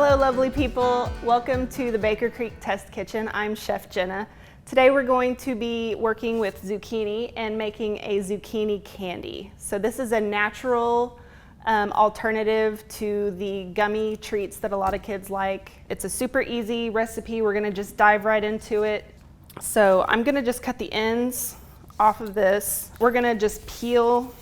Hello lovely people, welcome to the Baker Creek Test Kitchen. I'm Chef Jenna. Today we're going to be working with zucchini and making a zucchini candy. So this is a natural alternative to the gummy treats that a lot of kids like. It's a super easy recipe. We're gonna just dive right into it. So I'm gonna just cut the ends off of this. We're gonna just peel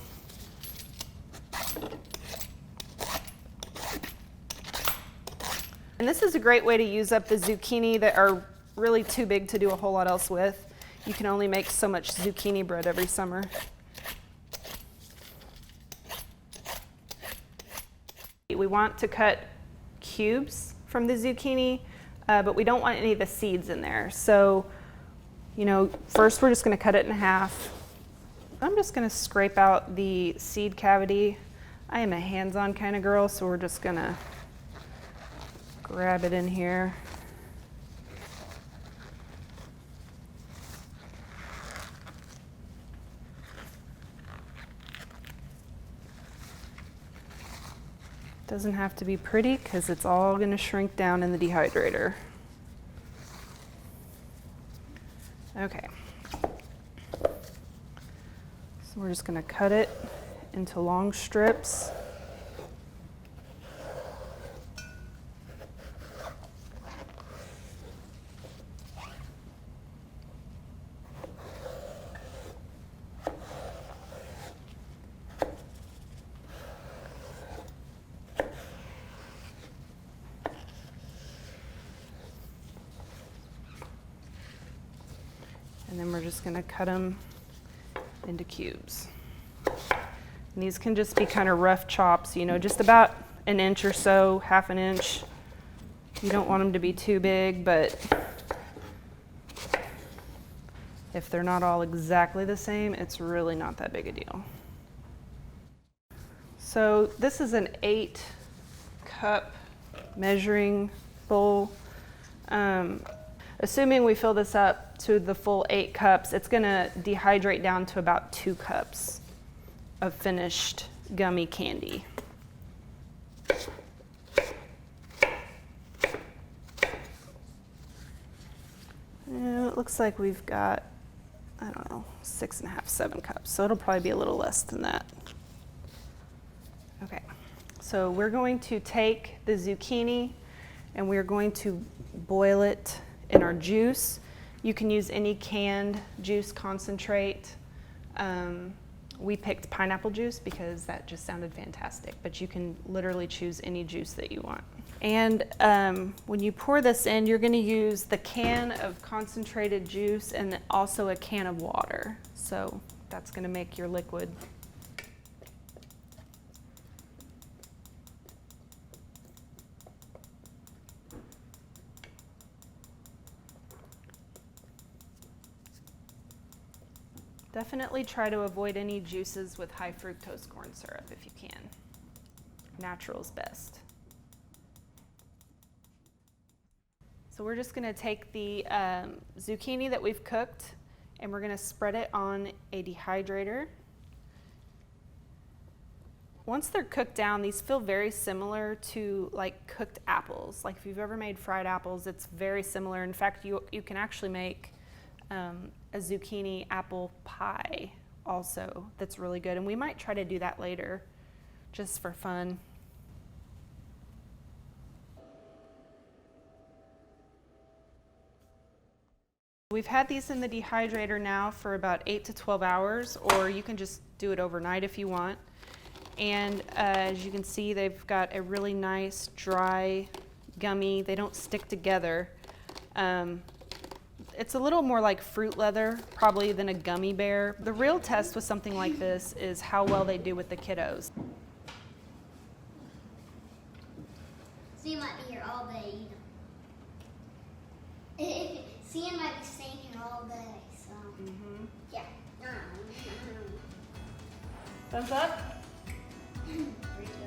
and this is a great way to use up the zucchini that are really too big to do a whole lot else with. You can only make so much zucchini bread every summer. We want to cut cubes from the zucchini, but we don't want any of the seeds in there. So, first we're just gonna cut it in half. I'm just gonna scrape out the seed cavity. I am a hands-on kind of girl, so we're just gonna grab it in here. Doesn't have to be pretty because it's all going to shrink down in the dehydrator. Okay. So we're just going to cut it into long strips. And then we're just gonna cut them into cubes. And these can just be kind of rough chops, just about an inch or so, half an inch. You don't want them to be too big, but if they're not all exactly the same, it's really not that big a deal. So this is an 8-cup measuring bowl. Assuming we fill this up to the full 8 cups, it's gonna dehydrate down to about 2 cups of finished gummy candy. And it looks like we've got, 6.5, 7 cups. So it'll probably be a little less than that. Okay, so we're going to take the zucchini and we're going to boil it in our juice. You can use any canned juice concentrate. We picked pineapple juice because that just sounded fantastic, but you can literally choose any juice that you want. And when you pour this in, you're gonna use the can of concentrated juice and also a can of water. So that's gonna make your liquid. Definitely try to avoid any juices with high fructose corn syrup if you can. Natural's best. So we're just gonna take the zucchini that we've cooked and we're gonna spread it on a dehydrator. Once they're cooked down, these feel very similar to like cooked apples. Like if you've ever made fried apples, it's very similar. In fact, you can actually make a zucchini apple pie also that's really good, and we might try to do that later just for fun. We've had these in the dehydrator now for about 8 to 12 hours, or you can just do it overnight if you want. And as you can see, they've got a really nice dry gummy. They don't stick together. It's a little more like fruit leather probably than a gummy bear. The real test with something like this is how well they do with the kiddos. Sam might be here all day. Sam might be staying here all day, so yeah. Thumbs up? Pretty good.